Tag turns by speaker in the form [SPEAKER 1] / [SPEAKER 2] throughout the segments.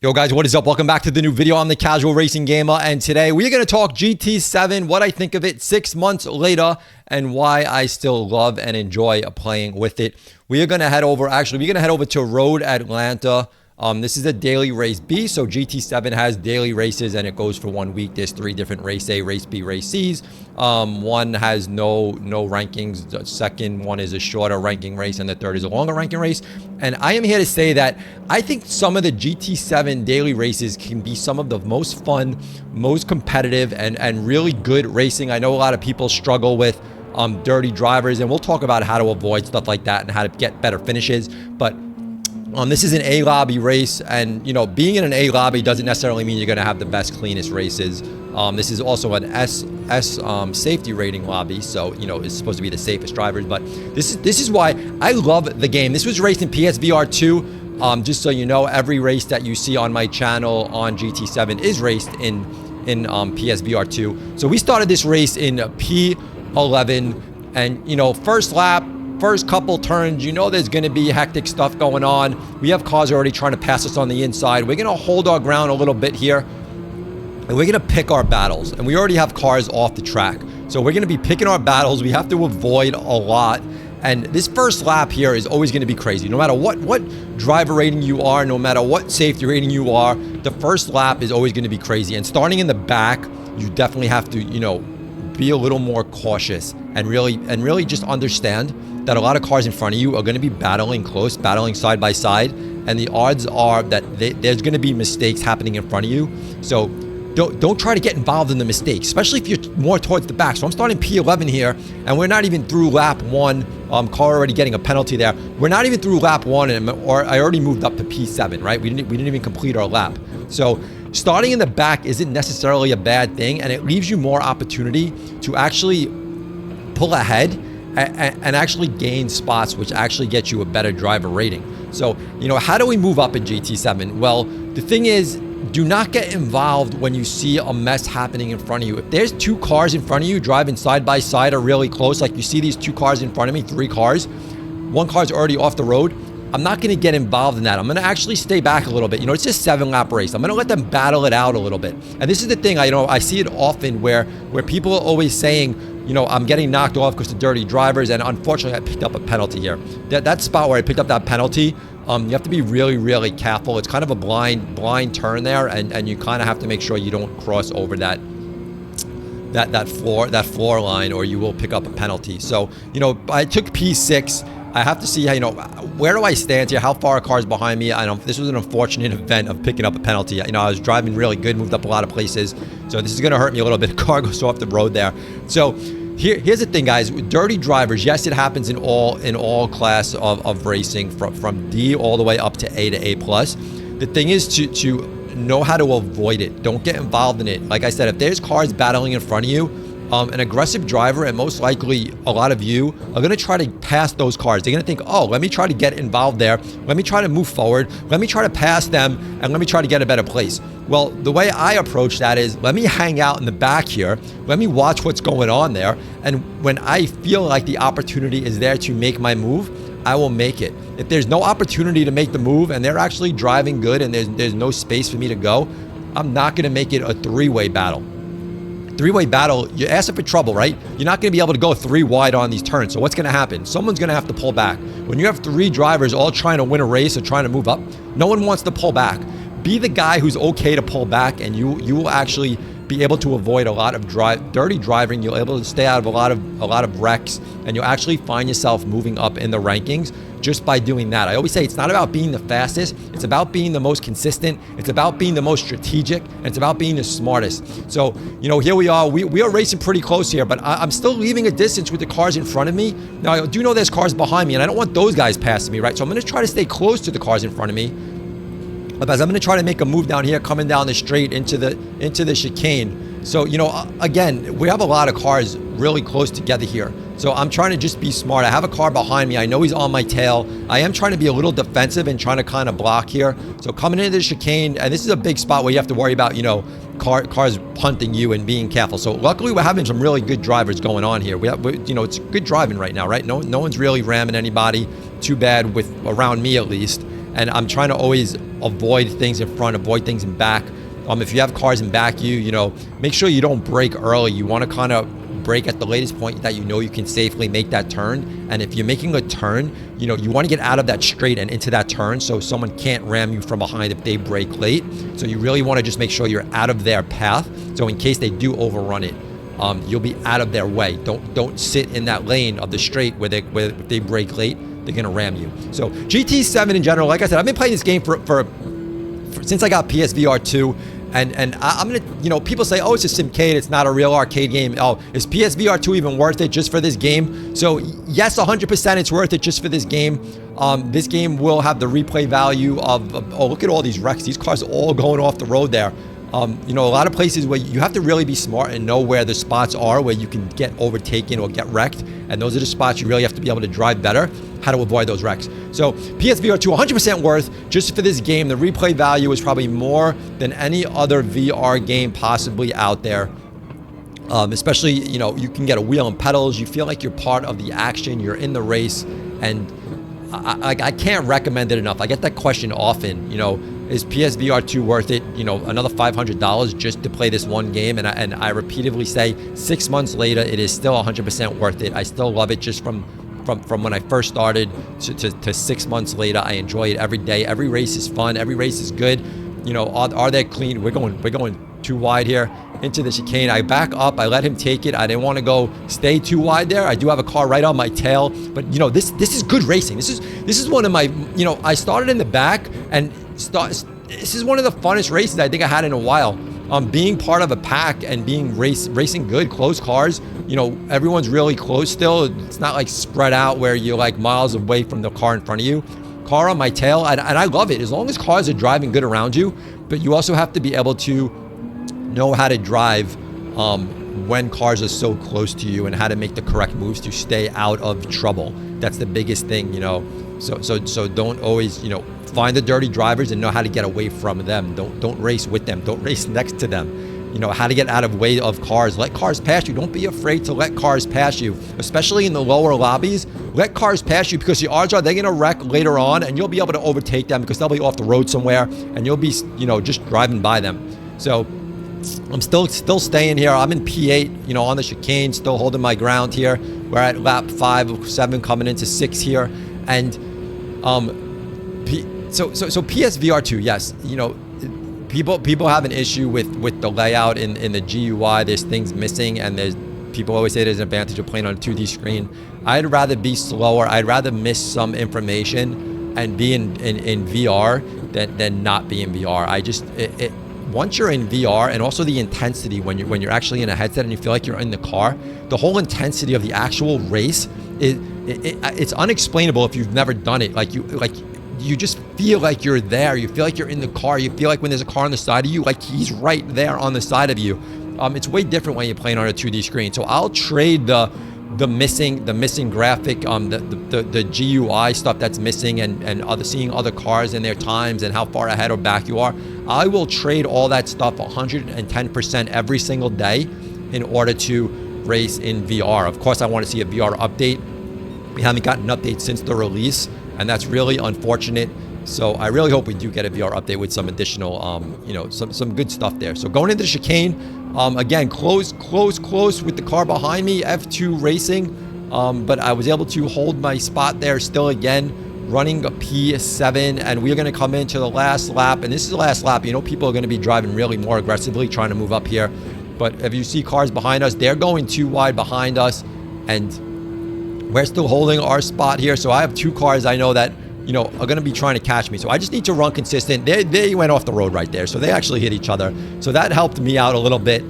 [SPEAKER 1] Yo guys, what is up? Welcome back to the new video. I'm the Casual Racing Gamer, and today we are going to talk GT7, what I think of it 6 months later, and why I still love and enjoy playing with it. We are going to head over, to Road Atlanta. This is a daily race B, so GT7 has daily races, and it goes for 1 week. There's 3 different race A, race B, race C's. One has no rankings. The second one is a shorter ranking race, and the third is a longer ranking race. And I am here to say that I think some of the GT7 daily races can be some of the most fun, most competitive, and really good racing. I know a lot of people struggle with dirty drivers, and we'll talk about how to avoid stuff like that and how to get better finishes. But this is an A lobby race, and you know, being in an A lobby doesn't necessarily mean you're going to have the best, cleanest races. This is also an S safety rating lobby, so you know it's supposed to be the safest drivers. But this is why I love the game. This was raced in PSVR2. Just so you know, every race that you see on my channel on GT7 is raced in PSVR2. So we started this race in P11, and you know, first lap. First couple turns, you know there's going to be hectic stuff going on. We have cars already trying to pass us on the inside. We're going to hold our ground a little bit here, and we're going to pick our battles. And we already have cars off the track, so we're going to be picking our battles. We have to avoid a lot. And this first lap here is always going to be crazy. No matter what driver rating you are, no matter what safety rating you are, the first lap is always going to be crazy. And starting in the back, you definitely have to, you know, be a little more cautious and really just understand that a lot of cars in front of you are going to be battling close, battling side by side, and the odds are that there's going to be mistakes happening in front of you. So don't try to get involved in the mistakes, especially if you're more towards the back. So I'm starting P11 here, and we're not even through lap 1. Car already getting a penalty there. We're not even through lap 1, or I already moved up to P7, right? We didn't even complete our lap. So starting in the back isn't necessarily a bad thing, and it leaves you more opportunity to actually pull ahead and actually gain spots, which actually get you a better driver rating. So, you know, how do we move up in GT7? Well, the thing is, do not get involved when you see a mess happening in front of you. If there's 2 cars in front of you driving side by side or really close, like you see these 2 cars in front of me, 3 cars, 1 car's already off the road, I'm not going to get involved in that. I'm going to actually stay back a little bit. You know, it's just a 7-lap race. I'm going to let them battle it out a little bit. And this is the thing, I see it often where people are always saying, you know, I'm getting knocked off because of dirty drivers, and unfortunately I picked up a penalty here. That spot where I picked up that penalty, you have to be really careful. It's kind of a blind turn there, and you kind of have to make sure you don't cross over that floor line, or you will pick up a penalty. So, you know, I took P6. I have to see how, you know, where do I stand here? How far are cars behind me? I don't. This was an unfortunate event of picking up a penalty. You know, I was driving really good, moved up a lot of places, so this is going to hurt me a little bit. Car goes off the road there. So here's the thing, guys. Dirty drivers, yes, it happens in all class of racing, from D all the way up to A+. The thing is to know how to avoid it. Don't get involved in it. Like I said, if there's cars battling in front of you, an aggressive driver, and most likely a lot of you, are going to try to pass those cars. They're going to think, oh, let me try to get involved there. Let me try to move forward. Let me try to pass them, and let me try to get a better place. Well, the way I approach that is, let me hang out in the back here. Let me watch what's going on there. And when I feel like the opportunity is there to make my move, I will make it. If there's no opportunity to make the move, and they're actually driving good, and there's no space for me to go, I'm not going to make it a 3-way battle. 3-way battle, you're asking for trouble, right? You're not going to be able to go 3 wide on these turns. So what's going to happen? Someone's going to have to pull back. When you have 3 drivers all trying to win a race or trying to move up, no one wants to pull back. Be the guy who's okay to pull back, and you will actually be able to avoid a lot of dirty driving. You'll be able to stay out of a lot of wrecks, and you'll actually find yourself moving up in the rankings just by doing that. I always say it's not about being the fastest, it's about being the most consistent, it's about being the most strategic, and it's about being the smartest. So, you know, here we are. We are racing pretty close here, but I'm still leaving a distance with the cars in front of me. Now, I do know there's cars behind me, and I don't want those guys passing me, right? So I'm going to try to stay close to the cars in front of me, because I'm going to try to make a move down here, coming down the straight into the chicane. So, you know, again, we have a lot of cars really close together here. So I'm trying to just be smart. I have a car behind me. I know he's on my tail. I am trying to be a little defensive and trying to kind of block here. So coming into the chicane, and this is a big spot where you have to worry about, you know, cars punting you and being careful. So luckily we're having some really good drivers going on here. You know, it's good driving right now, right? No one's really ramming anybody too bad, with around me at least. and I'm trying to always avoid things in front, avoid things in back. If you have cars in back you know, make sure you don't brake early. You want to kind of brake at the latest point that you know you can safely make that turn. And if you're making a turn, you know, you want to get out of that straight and into that turn so someone can't ram you from behind if they brake late. So you really want to just make sure you're out of their path. So in case they do overrun it, you'll be out of their way. Don't sit in that lane of the straight where if they brake late, they're gonna ram you. So GT7 in general, like I said, I've been playing this game for since I got PSVR2. And I'm gonna, you know, people say, oh, it's a simcade, it's not a real arcade game. Oh, is PSVR2 even worth it just for this game? So yes, 100% it's worth it just for this game. This game will have the replay value of oh, look at all these wrecks. These cars are all going off the road there. You know, a lot of places where you have to really be smart and know where the spots are where you can get overtaken or get wrecked. And those are the spots you really have to be able to drive better, how to avoid those wrecks. So PSVR2, 100% worth just for this game. The replay value is probably more than any other VR game possibly out there. Especially, you know, you can get a wheel and pedals. You feel like you're part of the action. You're in the race. And I can't recommend it enough. I get that question often, you know, is PSVR2 worth it? You know, another $500 just to play this one game. And I repeatedly say 6 months later, it is still 100% worth it. I still love it just from when I first started to 6 months later. I enjoy it every day. Every race is fun. Every race is good. You know, are they clean? We're going too wide here into the chicane. I back up. I let him take it. I didn't want to stay too wide there. I do have a car right on my tail, but you know, this is good racing. This is one of my, you know, I started in the back and this is one of the funnest races I think I had in a while. Being part of a pack and being racing good, close cars, you know, everyone's really close still. It's not like spread out where you're like miles away from the car in front of you. Car on my tail, and I love it as long as cars are driving good around you, but you also have to be able to know how to drive when cars are so close to you and how to make the correct moves to stay out of trouble. That's the biggest thing, you know. So don't always, you know, find the dirty drivers and know how to get away from them. Don't race with them. Don't race next to them. You know, how to get out of way of cars. Let cars pass you. Don't be afraid to let cars pass you, especially in the lower lobbies. Let cars pass you because the odds are they're going to wreck later on and you'll be able to overtake them because they'll be off the road somewhere and you'll be, you know, just driving by them. So I'm still staying here. I'm in P8, you know, on the chicane, still holding my ground here. We're at lap 5, 7 coming into 6 here. And so PSVR2, yes, you know, people have an issue with the layout in the GUI. There's things missing, and there's people always say there's an advantage of playing on a 2D screen. I'd rather be slower. I'd rather miss some information and be in VR than not be in VR. Once you're in VR, and also the intensity when you're actually in a headset and you feel like you're in the car, the whole intensity of the actual race it's unexplainable if you've never done it. You just feel like you're there. You feel like you're in the car. You feel like when there's a car on the side of you, like he's right there on the side of you. It's way different when you're playing on a 2D screen. So I'll trade the missing graphic, the GUI stuff that's missing, and seeing other cars and their times and how far ahead or back you are. I will trade all that stuff 110% every single day in order to race in VR. Of course, I want to see a VR update. We haven't gotten an update since the release, and that's really unfortunate. So I really hope we do get a VR update with some additional, you know, some good stuff there. So going into the chicane, again, close with the car behind me, F2 racing, but I was able to hold my spot there still again, running a P7, and we're going to come into the last lap, and this is the last lap. You know, people are going to be driving really more aggressively, trying to move up here. But if you see cars behind us, they're going too wide behind us, and we're still holding our spot here. So I have 2 cars I know that, you know, are going to be trying to catch me. So I just need to run consistent. They went off the road right there. So they actually hit each other. So that helped me out a little bit.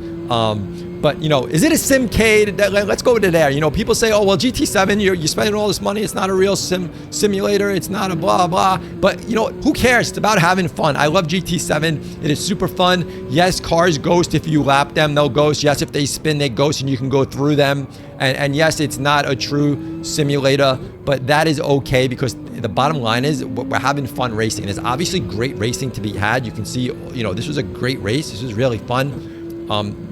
[SPEAKER 1] But, you know, is it a simcade? Let's go to there. You know, people say, oh, well, GT7, you're spending all this money. It's not a real simulator. It's not a blah, blah. But, you know, who cares? It's about having fun. I love GT7. It is super fun. Yes, cars ghost. If you lap them, they'll ghost. Yes, if they spin, they ghost and you can go through them. And yes, it's not a true simulator, but that is okay because the bottom line is we're having fun racing. There's obviously great racing to be had. You can see, you know, this was a great race. This was really fun.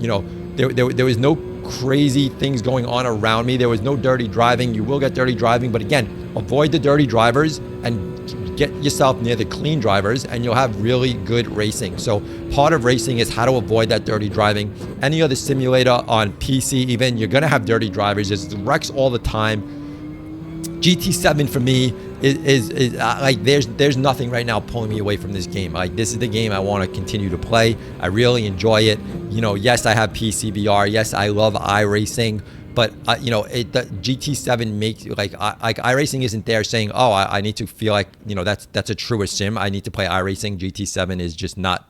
[SPEAKER 1] You know, there was no crazy things going on around me. There was no dirty driving. You will get dirty driving, but again, avoid the dirty drivers and get yourself near the clean drivers and you'll have really good racing. So part of racing is how to avoid that dirty driving. Any other simulator on PC even, you're gonna have dirty drivers. There's wrecks all the time. GT7 for me is like there's nothing right now pulling me away from this game. Like, this is the game I want to continue to play. I really enjoy it. You know, yes, I have PSVR. Yes, I love iRacing. But you know, the GT7 makes like iRacing isn't there saying, oh, I need to feel like, you know, that's a truer sim. I need to play iRacing. GT7 is just not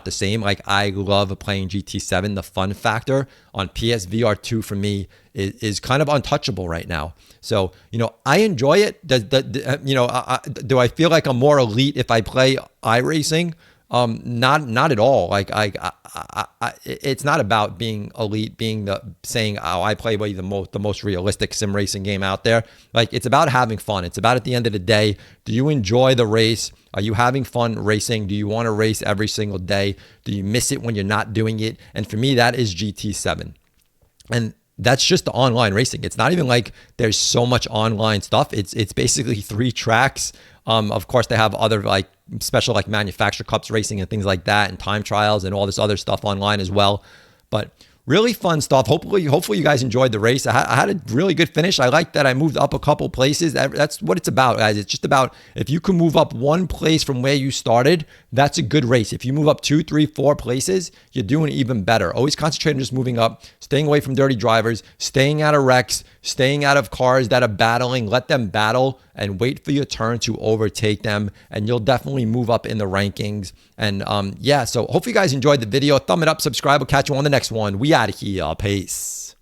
[SPEAKER 1] the same. Like, I love playing GT7. The fun factor on PSVR2 for me is kind of untouchable right now. So, you know, I enjoy it. You know, do I feel like I'm more elite if I play iRacing? Not at all. Like, it's not about being elite, saying, oh, I play the most realistic sim racing game out there. Like, it's about having fun. It's about, at the end of the day, do you enjoy the race? Are you having fun racing? Do you want to race every single day? Do you miss it when you're not doing it? And for me, that is GT7. And that's just the online racing. It's not even like there's so much online stuff. It's basically 3 tracks. Of course, they have other like special like manufacturer cups racing and things like that, and time trials and all this other stuff online as well. But really fun stuff. Hopefully you guys enjoyed the race. I had a really good finish. I like that I moved up a couple places. That's what it's about, guys. It's just about, if you can move up 1 place from where you started, that's a good race. If you move up 2, 3, 4 places, you're doing even better. Always concentrate on just moving up, staying away from dirty drivers, staying out of wrecks, staying out of cars that are battling. Let them battle and wait for your turn to overtake them, and you'll definitely move up in the rankings. And yeah, so hopefully you guys enjoyed the video. Thumb it up, subscribe. We'll catch you on the next one. We out of here. Peace.